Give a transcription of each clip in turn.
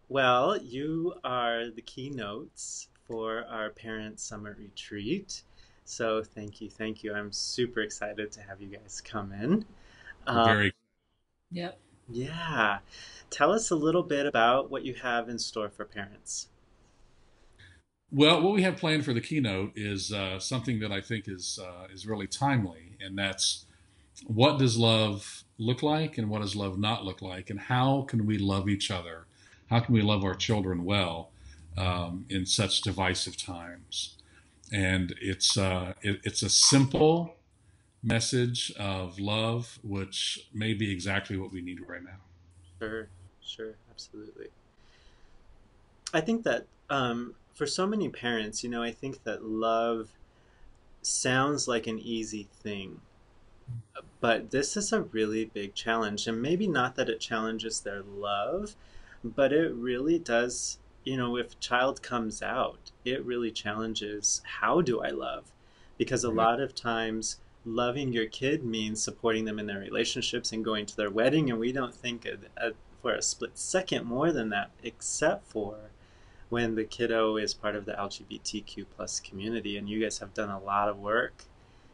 Well, you are the keynotes for our parent summer retreat. So thank you, thank you. I'm super excited to have you guys come in. Um, Very Yep. yeah, tell us a little bit about what you have in store for parents. well. What we have planned for the keynote is something that I think is really timely, and that's what does love look like, and what does love not look like, and how can we love each other? How can we love our children well in such divisive times? And it's a simple message of love, which may be exactly what we need right now. Sure, sure, absolutely. I think that for so many parents, I think that love sounds like an easy thing. But this is a really big challenge, and maybe not that it challenges their love, but it really does. If a child comes out, it really challenges how do I love? Because a Right. lot of times, loving your kid means supporting them in their relationships and going to their wedding, and we don't think for a split second more than that, except for when the kiddo is part of the LGBTQ plus community. And you guys have done a lot of work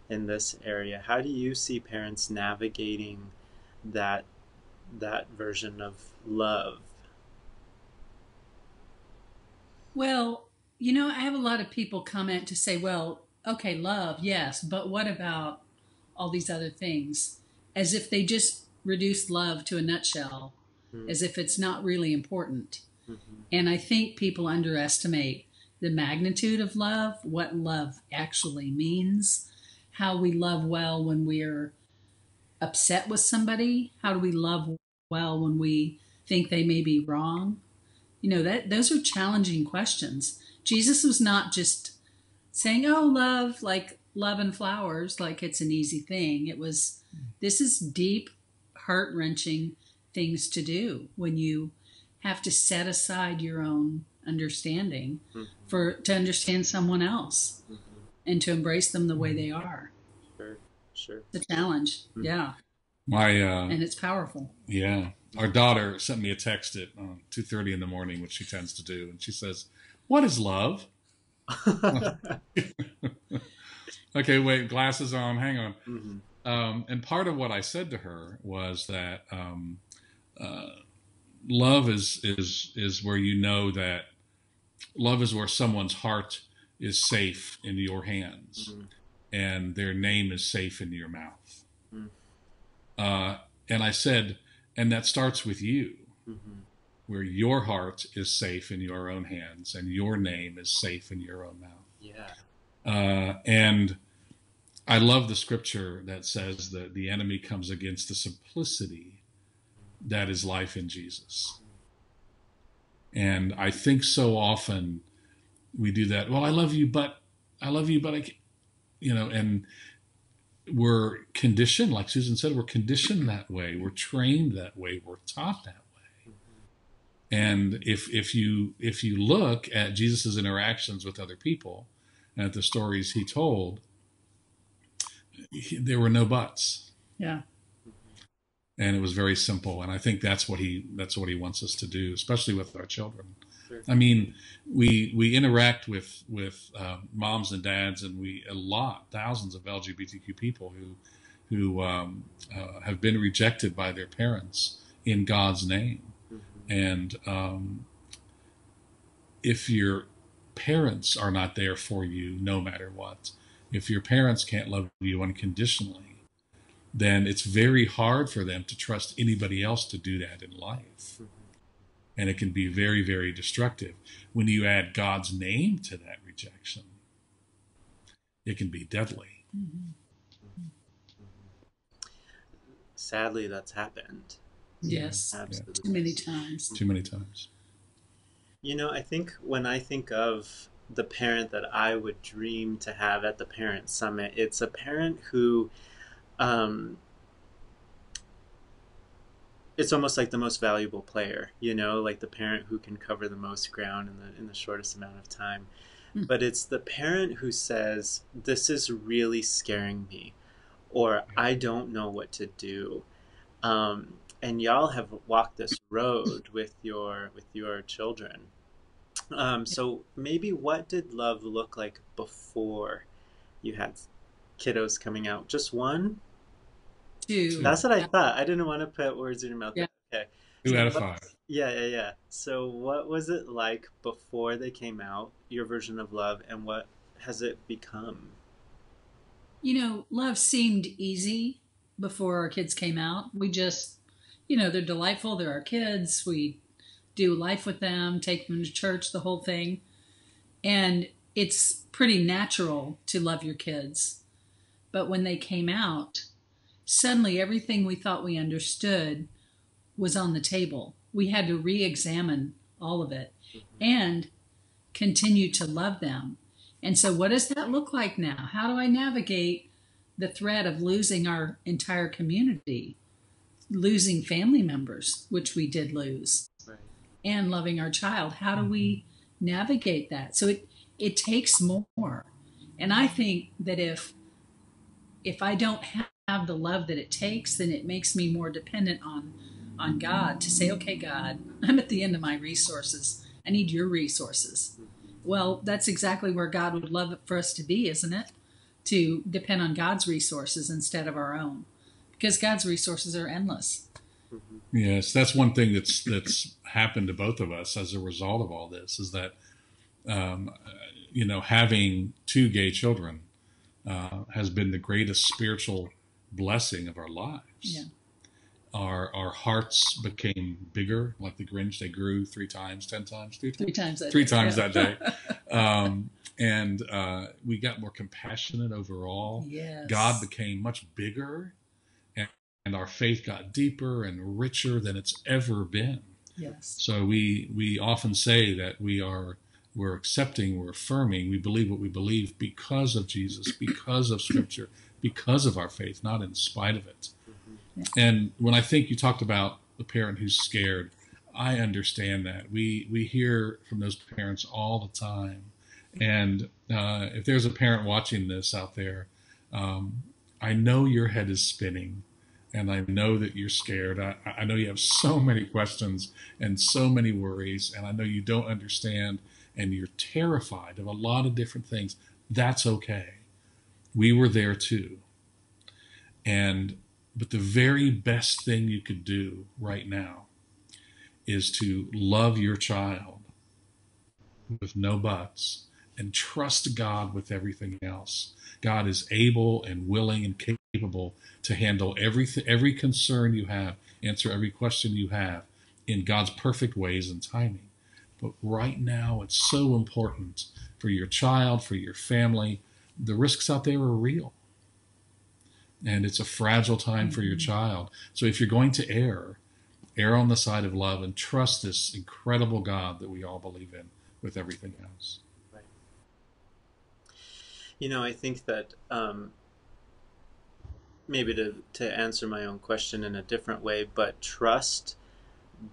in this area. How do you see parents navigating that that version of love? Well, I have a lot of people comment to say, well, okay, love, yes, but what about all these other things? As if they just reduce love to a nutshell, Mm-hmm. as if it's not really important. Mm-hmm. And I think people underestimate the magnitude of love, what love actually means, how we love well when we're upset with somebody, how do we love well when we think they may be wrong. That those are challenging questions. Jesus was not just saying, "Oh, love, like love and flowers, like it's an easy thing." It was, this is deep, heart wrenching things to do when you have to set aside your own understanding Mm-hmm. for to understand someone else Mm-hmm. and to embrace them the way they are. Sure, sure. The challenge, Mm-hmm. yeah, My and it's powerful. Yeah, our daughter sent me a text at 2:30 in the morning, which she tends to do, and she says, "What is love?" Okay, wait, glasses on. Hang on. Mm-hmm. And part of what I said to her was that uh, love is where you know that love is where someone's heart is safe in your hands, and their name is safe in your mouth. Mm-hmm. And I said, and that starts with you, Mm-hmm. where your heart is safe in your own hands and your name is safe in your own mouth. Yeah. And I love the scripture that says that the enemy comes against the simplicity that is life in Jesus. And I think so often we do that. Well, I love you, but and we're conditioned, like Susan said, we're conditioned that way. We're trained that way. We're taught that way. And if you look at Jesus's interactions with other people and at the stories he told, there were no buts, Yeah. and it was very simple. And I think that's what he wants us to do, especially with our children. Sure. I mean, we interact with moms and dads, and we a lot thousands of LGBTQ people who have been rejected by their parents in God's name. Mm-hmm. And if your parents are not there for you, no matter what, if your parents can't love you unconditionally, then it's very hard for them to trust anybody else to do that in life. Mm-hmm. And it can be very, very destructive. When you add God's name to that rejection, it can be deadly. Mm-hmm. Sadly, that's happened. Yeah, Yes, yeah, too Absolutely. many times. too many times. I think when I think of the parent that I would dream to have at the parent summit, it's a parent who um, it's almost like the most valuable player, like the parent who can cover the most ground in the shortest amount of time. Mm. But it's the parent who says, "This is really scaring me," or "I don't know what to do." and y'all have walked this road with your children. So maybe what did love look like before you had kiddos coming out? Just one? Two. That's what I Yeah. thought. I didn't want to put words in your mouth. Yeah. Okay. Two So out of what, five. yeah, yeah, yeah. So what was it like before they came out, your version of love, and what has it become? Love seemed easy before our kids came out. We just, they're delightful. They're our kids. We do life with them, take them to church, the whole thing. And it's pretty natural to love your kids. But when they came out, suddenly everything we thought we understood was on the table. We had to re examine all of it and continue to love them. And so, what does that look like now? How do I navigate the threat of losing our entire community, losing family members, which we did lose, Right. and loving our child? How do we navigate that? So it takes more. And I think that if I don't have the love that it takes, then it makes me more dependent on God to say, okay, God, I'm at the end of my resources. I need your resources. Well, that's exactly where God would love it for us to be, isn't it? To depend on God's resources instead of our own, because God's resources are endless. Mhm. Yes, that's one thing that's happened to both of us as a result of all this is that um, having two gay children has been the greatest spiritual blessing of our lives. Yeah. Our hearts became bigger, like the Grinch. They grew 3 times, 10 times, Three times that three day. times Yeah. that day. And we got more compassionate overall. God Yes. became much bigger, and, and our faith got deeper and richer than it's ever been. Yes. So we often say that we're accepting, we're affirming, we believe what we believe because of Jesus, because of Scripture, because of our faith, not in spite of it. Mhm. Yeah. And when I think you talked about the parent who's scared, I understand that. We hear from those parents all the time. And if there's a parent watching this out there, um, I know your head is spinning, and I know that you're scared. I know you have so many questions and so many worries, and I know you don't understand, and you're terrified of a lot of different things. That's okay. We were there too. And but the very best thing you could do right now is to love your child with no buts and trust God with everything else. God is able and willing and capable to handle every concern you have, answer every question you have in God's perfect ways and timing. But right now, it's so important for your child, for your family. The risks out there are real, and it's a fragile time for your child. So if you're going to err on the side of love and trust this incredible God that we all believe in with everything else. Right. I think that maybe to answer my own question in a different way, but trust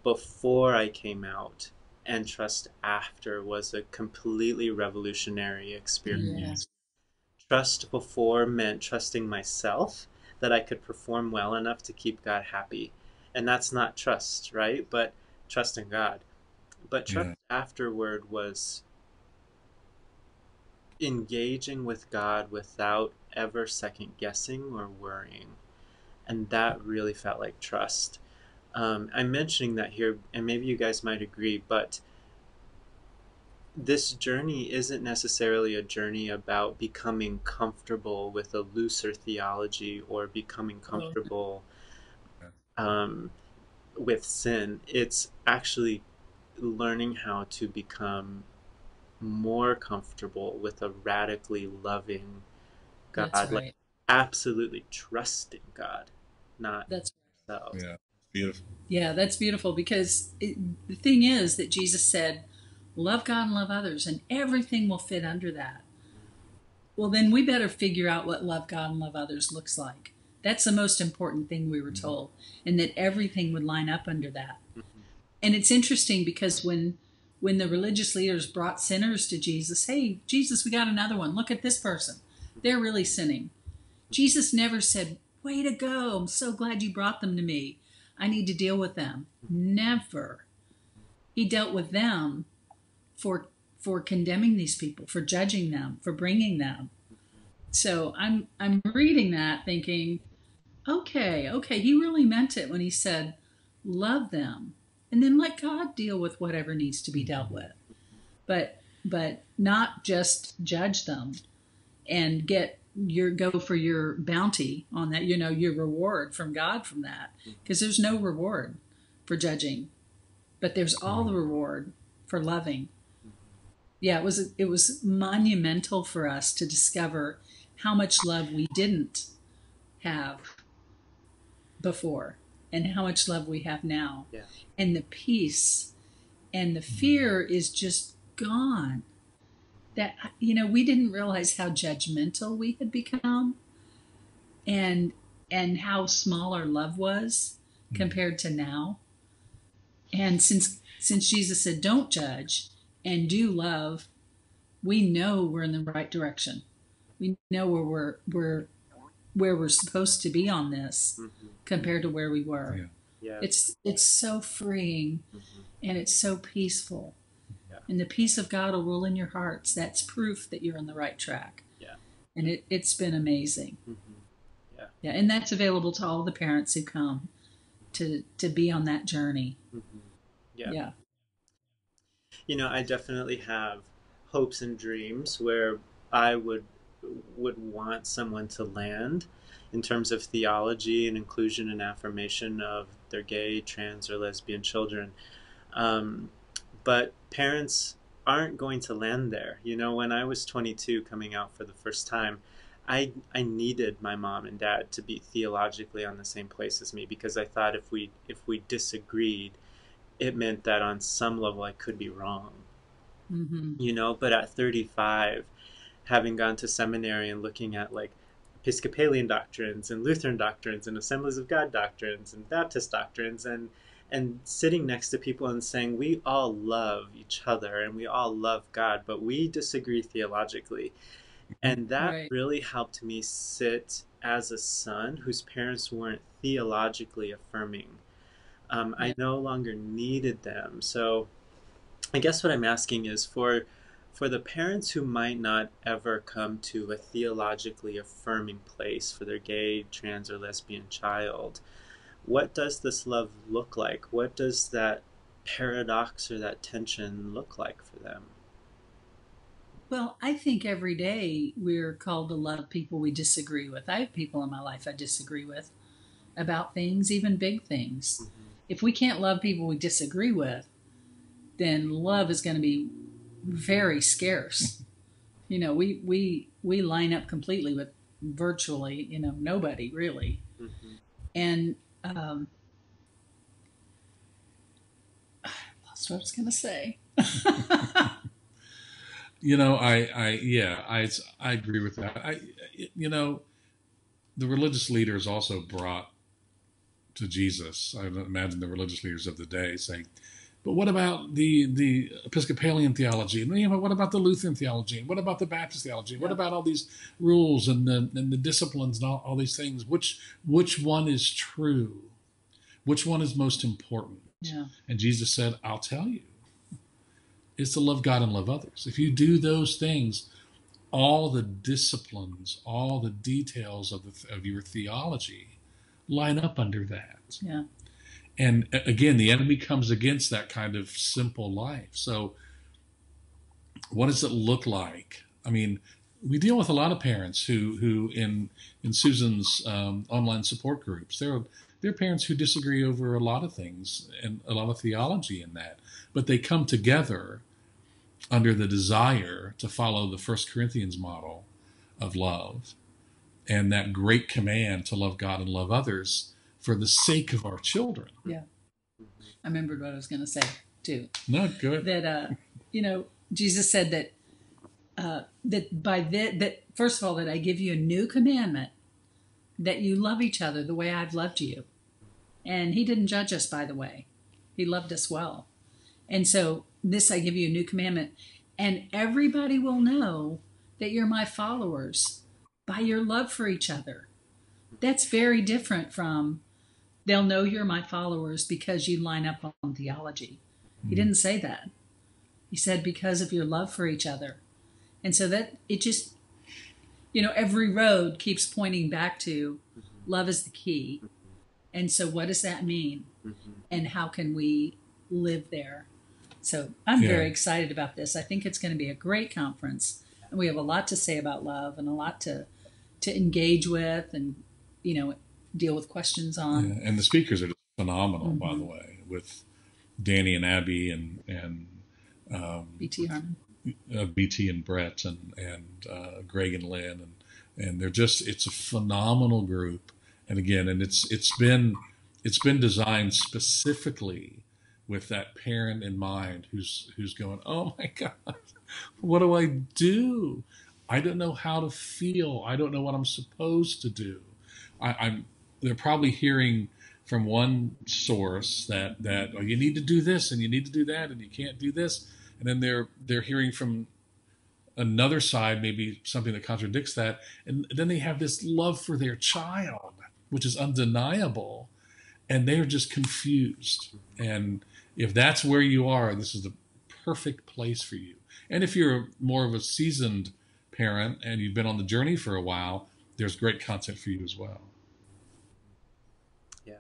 before I came out and trust after was a completely revolutionary Yeah. experience. Trust before meant trusting myself that I could perform well enough to keep God happy. And that's not trust, right? But trusting God. But trust Yeah. afterward was engaging with God without ever second guessing or worrying. And that really felt like trust. I'm mentioning that here, and maybe you guys might agree, but this journey isn't necessarily a journey about becoming comfortable with a looser theology or becoming Oh, comfortable um, with sin. It's actually learning how to become more comfortable with a radically loving that's God, like right. absolutely trusting God, not That's ourselves. Yeah. Beautiful. Yeah, that's beautiful because the thing is that Jesus said, love God and love others, and everything will fit under that. Well, then we better figure out what love God and love others looks like. That's the most important thing we were Mhm. told, and that everything would line up under that. Mhm. And it's interesting because when the religious leaders brought sinners to Jesus, hey, Jesus, we got another one. Look at this person. They're really sinning. Jesus never said, way to go. I'm so glad you brought them to me. I need to deal with them. Never. He dealt with them for condemning these people, for judging them, for bringing them. So I'm reading that thinking, okay, he really meant it when he said, love them, and then let God deal with whatever needs to be dealt with. But not just judge them and go for your bounty on that, your reward from God from that, because there's no reward for judging, but there's all the reward for loving. Yeah, it was monumental for us to discover how much love we didn't have before and how much love we have now. Yeah. And the peace and the fear is just gone. That, we didn't realize how judgmental we had become and how small our love was compared to now. And since Jesus said, don't judge and do love, we know we're in the right direction. We know where we're supposed to be on this compared to where we were. Yeah. It's so freeing and it's so peaceful. Yeah. And the peace of God will rule in your hearts. That's proof that you're on the right track. Yeah. And it's been amazing. Yeah. Yeah. And that's available to all the parents who come to be on that journey. Yeah. I definitely have hopes and dreams where I would want someone to land in terms of theology and inclusion and affirmation of their gay, trans, or lesbian children. But parents aren't going to land there. When I was 22 coming out for the first time, I needed my mom and dad to be theologically on the same place as me, because I thought if we disagreed, it meant that on some level I could be wrong. But at 35, having gone to seminary and looking at like Episcopalian doctrines and Lutheran doctrines and Assemblies of God doctrines and Baptist doctrines, and sitting next to people and saying, we all love each other and we all love God, but we disagree theologically. And that really helped me sit as a son whose parents weren't theologically affirming. I no longer needed them. So I guess what I'm asking is for the parents who might not ever come to a theologically affirming place for their gay, trans, or lesbian child, what does this love look like? What does that paradox or that tension look like for them? Well, I think every day we're called to love people we disagree with. I have people in my life I disagree with about things, even big things. If we can't love people we disagree with, then love is going to be very scarce. We line up completely with virtually, nobody really. And I lost what I was going to say. I agree with that. The religious leaders also brought to Jesus, I imagine the religious leaders of the day saying, but what about the Episcopalian theology? And what about the Lutheran theology? And what about the Baptist theology? What about all these rules and the disciplines and all these things? Which one is true? Which one is most important? Yeah. And Jesus said, I'll tell you. It's to love God and love others. If you do those things, all the disciplines, all the details of your theology line up under that. Yeah. And again, the enemy comes against that kind of simple life. So what does it look like? I mean, we deal with a lot of parents who in Susan's online support groups, they're parents who disagree over a lot of things and a lot of theology in that. But they come together under the desire to follow the 1 Corinthians model of love and that great command to love God and love others for the sake of our children. Yeah. I remembered what I was going to say, too. No, good. That, Jesus said that first of all, that I give you a new commandment, that you love each other the way I've loved you. And he didn't judge us, by the way. He loved us well. And so this, I give you a new commandment, and everybody will know that you're my followers by your love for each other. That's very different from they'll know you're my followers because you line up on theology. He didn't say that. He said because of your love for each other. And so that it just, every road keeps pointing back to love is the key. And so what does that mean? And how can we live there? So I'm very excited about this. I think it's going to be a great conference. And we have a lot to say about love and a lot to engage with and, deal with questions on. Yeah. And the speakers are just phenomenal, by the way, with Danny and Abby and B.T. Harmon. BT and Brett and Greg and Lynn and they're just, it's a phenomenal group. And again, and it's been designed specifically with that parent in mind who's going, oh my God, what do I do? I don't know how to feel. I don't know what I'm supposed to do. They're probably hearing from one source that oh, you need to do this and you need to do that and you can't do this, and then they're hearing from another side maybe something that contradicts that, and then they have this love for their child which is undeniable, and they're just confused. And if that's where you are, this is the perfect place for you. And if you're more of a seasoned parent and you've been on the journey for a while, there's great content for you as well. Yeah.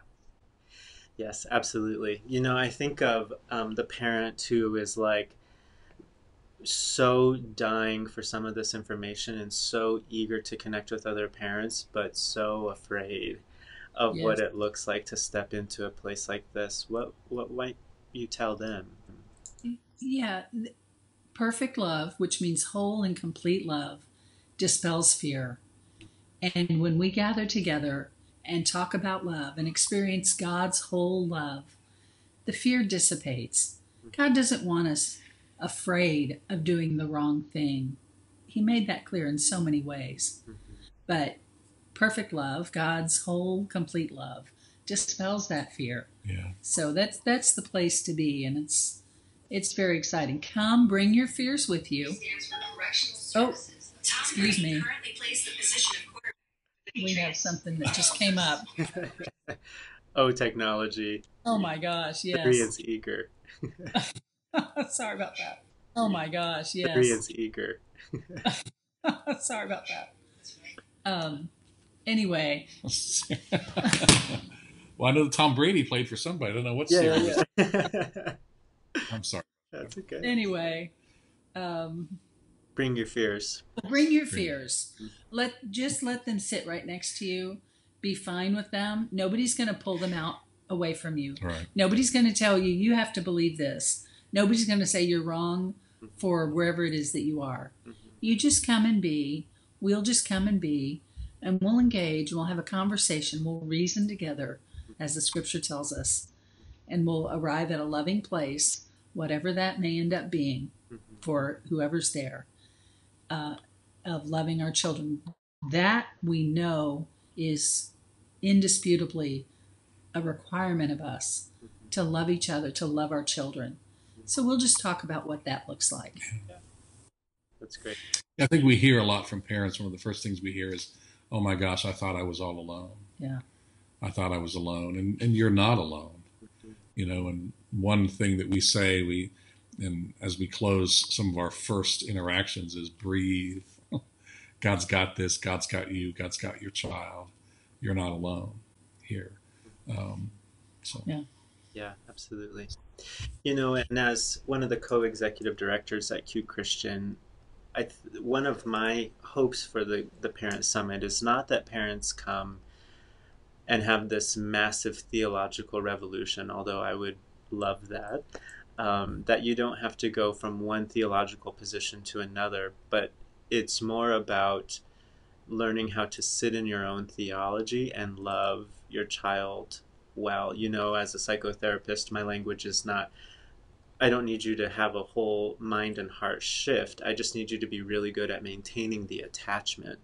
Yes, absolutely. I think of the parent who is like so dying for some of this information and so eager to connect with other parents, but so afraid of what it looks like to step into a place like this. What might you tell them? Yeah. Perfect love, which means whole and complete love, dispels fear. And when we gather together and talk about love and experience God's whole love, the fear dissipates. God doesn't want us afraid of doing the wrong thing. He made that clear in so many ways. But perfect love, God's whole, complete love, dispels that fear. Yeah. So that's the place to be, and it's very exciting. Come, bring your fears with you. Oh, excuse me. We have something that just came up. Oh, technology. Oh my gosh, yes. Marian's eager. Sorry about that. Oh my gosh, yes. Marian's eager. Sorry about that. Anyway. Well, I know that Tom Brady played for somebody. I don't know what series. Yeah. I'm sorry. That's okay. Anyway. Bring your fears. Bring your fears. Let them sit right next to you. Be fine with them. Nobody's going to pull them out away from you. Right. Nobody's going to tell you, you have to believe this. Nobody's going to say you're wrong for wherever it is that you are. You just come and be. We'll just come and be. And we'll engage. We'll have a conversation. We'll reason together, as the scripture tells us. And we'll arrive at a loving place, whatever that may end up being for whoever's there, of loving our children. That we know is indisputably a requirement of us to love each other, to love our children. So we'll just talk about what that looks like. Yeah. That's great. I think we hear a lot from parents. One of the first things we hear is, oh my gosh, I thought I was all alone. Yeah. I thought I was alone. And you're not alone. And one thing that we say, and as we close some of our first interactions, is breathe. God's got this. God's got you. God's got your child. You're not alone here. Yeah, absolutely. And as one of the co-executive directors at Q Christian, one of my hopes for the Parent Summit is not that parents come and have this massive theological revolution, although I would love that, that you don't have to go from one theological position to another, but it's more about learning how to sit in your own theology and love your child well. As a psychotherapist, my language is not, I don't need you to have a whole mind and heart shift. I just need you to be really good at maintaining the attachment.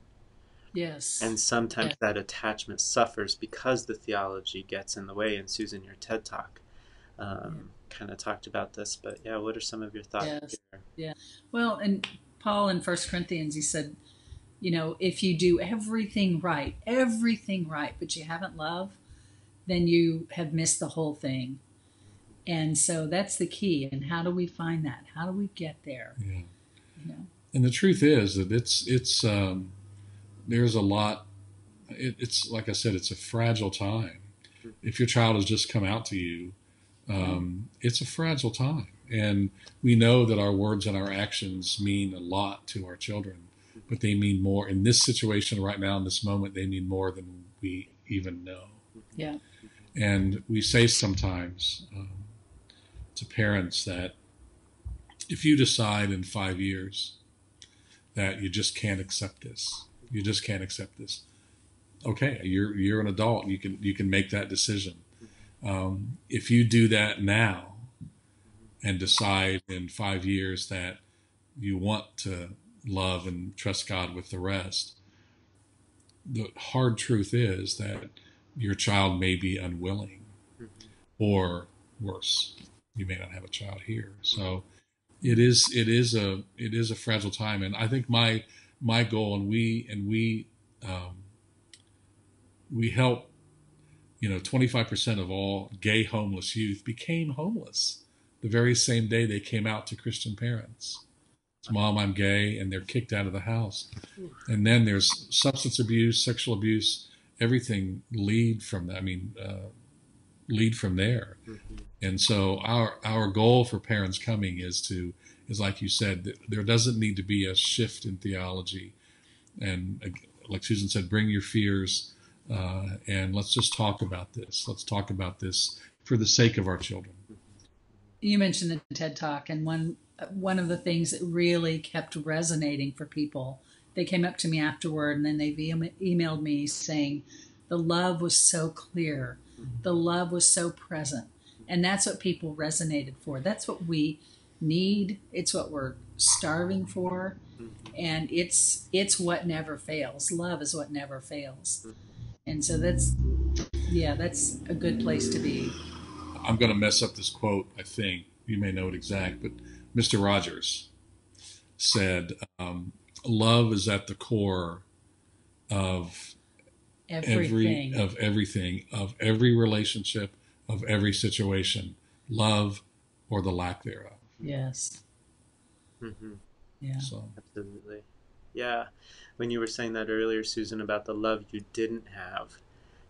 Yes. And sometimes that attachment suffers because the theology gets in the way. And Susan, your TED Talk kind of talked about this. But yeah, what are some of your thoughts here? Yeah. Well, and Paul in 1 Corinthians, he said, if you do everything right, but you haven't love, then you have missed the whole thing. And so that's the key. And how do we find that? How do we get there? Yeah. You know? And the truth is that it's there's a lot. It's like I said, it's a fragile time. If your child has just come out to you, it's a fragile time, and we know that our words and our actions mean a lot to our children, but they mean more in this situation right now, in this moment. They mean more than we even know. Yeah. And we say sometimes to parents that if you decide in 5 years that you just can't accept this, you just can't accept this. Okay, you're an adult. You can make that decision. If you do that now and decide in 5 years that you want to love and trust God with the rest, the hard truth is that your child may be unwilling, or worse, you may not have a child here. So it is a fragile time, and I think my goal, and we help. 25% of all gay homeless youth became homeless the very same day they came out to Christian parents. It's, Mom, I'm gay, and they're kicked out of the house. And then there's substance abuse, sexual abuse, everything lead from that. Lead from there. And so our goal for parents coming is like you said, that there doesn't need to be a shift in theology. And like Susan said, bring your fears, and let's just talk about this. Let's talk about this for the sake of our children. You mentioned the TED Talk, and one of the things that really kept resonating for people, they came up to me afterward, and then they emailed me saying the love was so clear, the love was so present, and that's what people resonated for. That's what we need. It's what we're starving for, and it's what never fails. Love is what never fails. And so that's a good place to be. I'm going to mess up this quote, I think. You may know it exact, but Mr. Rogers said, love is at the core of Everything. of every relationship, of every situation, love or the lack thereof. Yes. Mm-hmm. Yeah. So. Absolutely. Yeah. When you were saying that earlier, Susan, about the love you didn't have,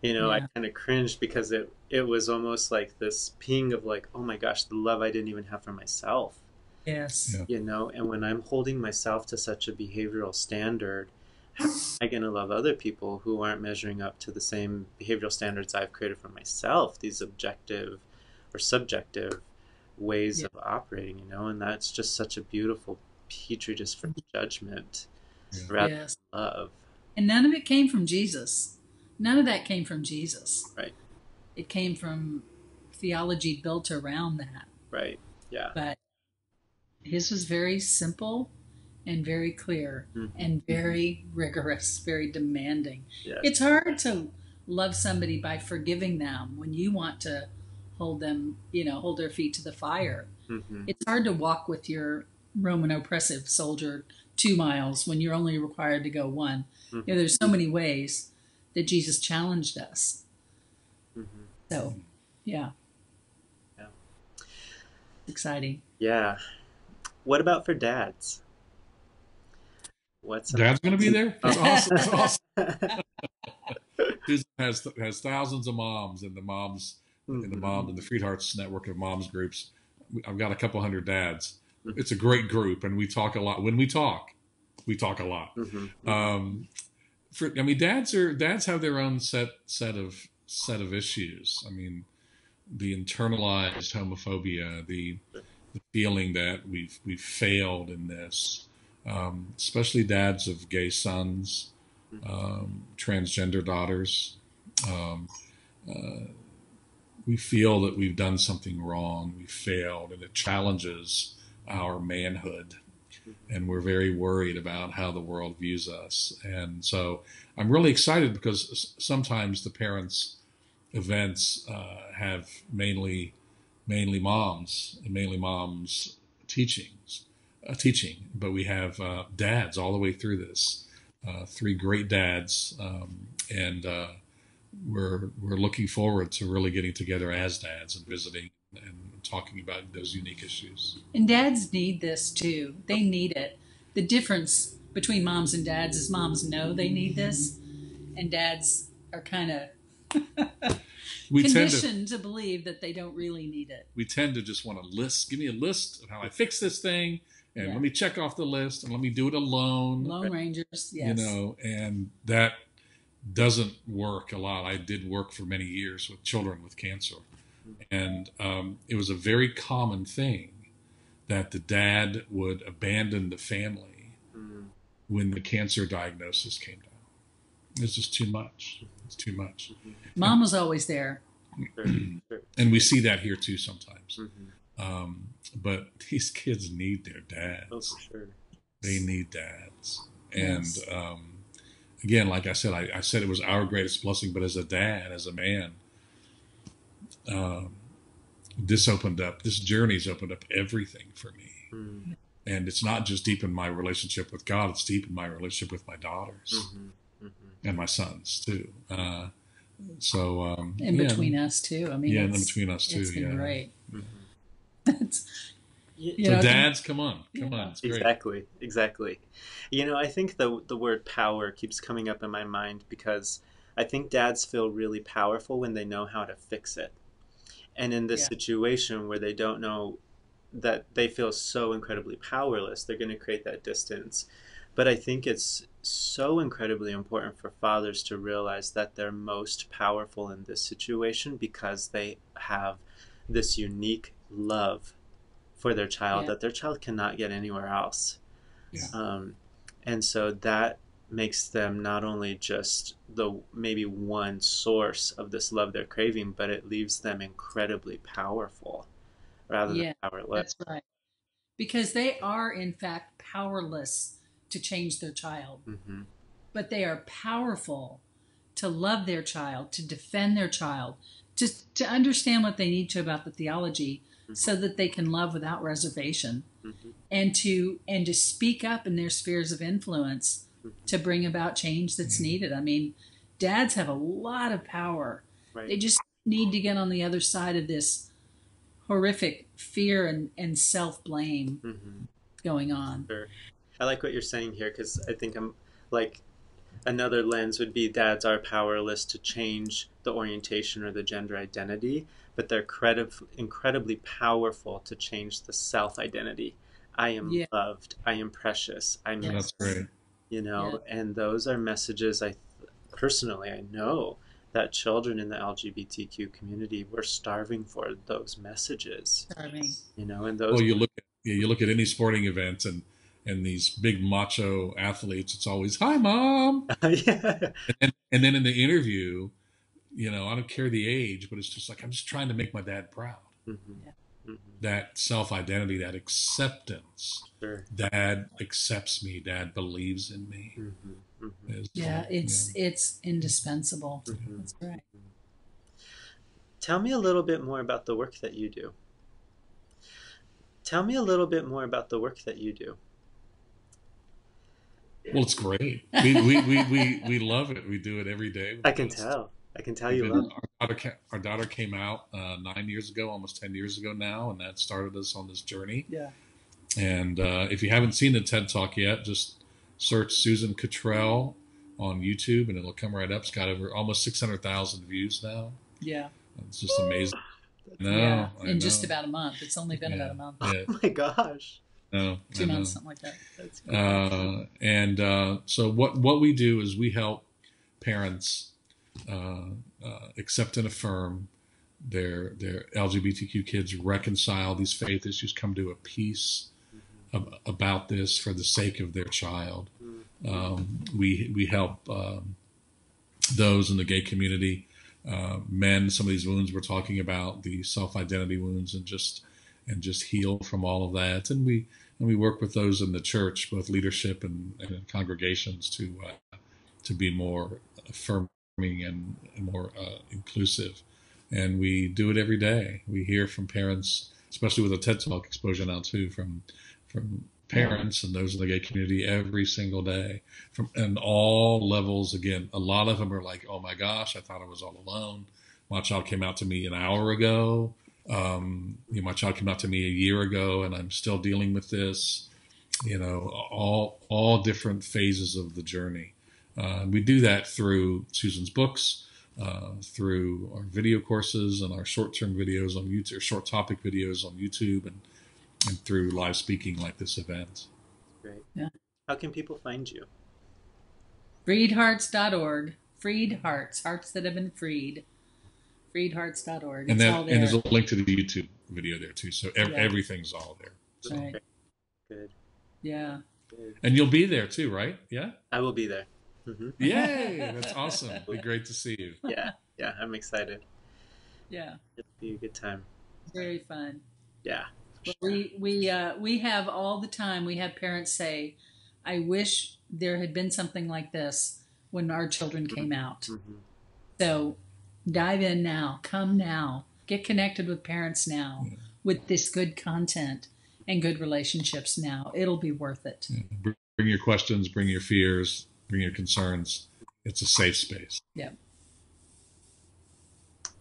I kind of cringed because it was almost like this ping of like, oh my gosh, the love I didn't even have for myself. Yes. Yeah. And when I'm holding myself to such a behavioral standard, how am I going to love other people who aren't measuring up to the same behavioral standards I've created for myself, these objective or subjective ways of operating, and that's just such a beautiful petri dish for judgment rather than love. And none of it came from Jesus. None of that came from Jesus. Right. It came from theology built around that. Right. Yeah. But his was very simple and very clear and very rigorous, very demanding. Yes. It's hard to love somebody by forgiving them when you want to hold them, hold their feet to the fire. It's hard to walk with your Roman oppressive soldier 2 miles when you're only required to go 1. There's so many ways that Jesus challenged us. So, yeah. Exciting. Yeah. What about for dads? Dad's going to be there? That's awesome. That's awesome. Susan has thousands of moms, and the moms in the Freedhearts network of moms groups. I've got a couple hundred dads. It's a great group, and we talk a lot. When we talk a lot. Dads have their own set of issues. The internalized homophobia, the feeling that we've failed in this, especially dads of gay sons, transgender daughters. We feel that we've done something wrong, we failed, and it challenges our manhood. And we're very worried about how the world views us. And so I'm really excited because sometimes the parents' events have mainly moms and mainly moms teaching, but we have dads all the way through this. 3 great dads, and we're looking forward to really getting together as dads and visiting and talking about those unique issues. And dads need this too. They need it. The difference between moms and dads is moms know they need this, and dads are kind of We conditioned to believe that they don't really need it. we tend to just want to list. Give me a list of how I fix this thing, and Yeah. let me check off the list, and let me do it alone. Lone Rangers, You yes. know, and that doesn't work a lot. I did work for many years with children with cancer, and it was a very common thing that the dad would abandon the family when the cancer diagnosis came down. It's just too much. It's too much. Mom was always there. Sure. And we see that here too sometimes. Mm-hmm. But these kids need their dads. Oh, for sure. They need dads. Yes. And again, like I said, I said it was our greatest blessing, but as a dad, as a man, this journey's opened up everything for me. Mm-hmm. And it's not just deepened my relationship with God, it's deepened my relationship with my daughters and my sons too. In between us too. I mean, in between us too. It's been great. So dads, come on, it's great. Exactly. You know, I think the word power keeps coming up in my mind because I think dads feel really powerful when they know how to fix it. And in this situation where they don't know, that they feel so incredibly powerless, they're going to create that distance. But I think it's so incredibly important for fathers to realize that they're most powerful in this situation because they have this unique love for their child that their child cannot get anywhere else. And so that makes them not only just the maybe one source of this love they're craving, but it leaves them incredibly powerful rather than powerless. That's right. Because they are, in fact, powerless to change their child. Mm-hmm. But they are powerful to love their child, to defend their child, to understand what they need to about the theology so that they can love without reservation and to speak up in their spheres of influence to bring about change that's needed. I mean, dads have a lot of power. Right. They just need to get on the other side of this horrific fear and self-blame going on. Sure. I like what you're saying here because I think I'm like another lens would be dads are powerless to change the orientation or the gender identity, but they're incredibly powerful to change the self-identity. I am loved. I am precious. I'm That's great. You know, and those are messages personally, I know that children in the LGBTQ community were starving for those messages. Starving. You know, and those. Well, you look at any sporting event and these big macho athletes, it's always, "Hi, Mom." Yeah. And then in the interview, you know, I don't care the age, but it's just like, I'm just trying to make my dad proud. That self-identity, that acceptance. Sure. Dad accepts me. Dad believes in me. It's indispensable. That's right. Tell me a little bit more about the work that you do. Well, it's great. We love it. We do it every day. I can tell you love it. Our daughter came out 9 years ago, almost 10 years ago now, and that started us on this journey. Yeah. And if you haven't seen the TED Talk yet, just search Susan Cottrell on YouTube, and it'll come right up. It's got over almost 600,000 views now. Yeah. It's just amazing. In just about a month. It's only been about a month. Oh my gosh. No, 2 months, something like that. That's cool. So what we do is we help parents accept and affirm their LGBTQ kids, reconcile these faith issues, come to a peace about this for the sake of their child. We help those in the gay community mend some of these wounds we're talking about, the self-identity wounds, and just heal from all of that. And we work with those in the church, both leadership and congregations, to be more affirming and more inclusive. And we do it every day. We hear from parents, especially with a TED Talk exposure now too, from parents and those in the gay community every single day from and all levels. Again, a lot of them are like, oh my gosh, I thought I was all alone. My child came out to me an hour ago. My child came out to me a year ago, and I'm still dealing with this. All different phases of the journey. We do that through Susan's books, through our video courses and our short-term videos on YouTube, or short topic videos on YouTube, and through live speaking like this event. Great. Yeah. How can people find you? Freedhearts.org. Freed hearts, hearts that have been freed. Freedhearts.org. And It's all then there. and there's a link to the YouTube video there too. So everything's all there. So. Right. Good. Yeah. Good. And you'll be there too, right? Yeah. I will be there. Mm-hmm. Yay! That's awesome. It'll be great to see you. Yeah, I'm excited. Yeah. It'll be a good time. Very fun. Yeah. We have all the time. We have parents say, "I wish there had been something like this when our children came out." Mm-hmm. So dive in now. Come now. Get connected with parents now with this good content and good relationships now. It'll be worth it. Yeah. Bring your questions, bring your fears, bring your concerns. It's a safe space. Yeah.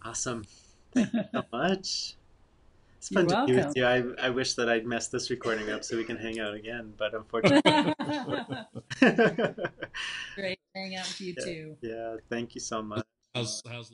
Awesome. Thank you so much. It's You're fun to be welcome. with you. I wish that I'd messed this recording up so we can hang out again, but unfortunately. Great hanging out with you too. Yeah, thank you so much. How's life?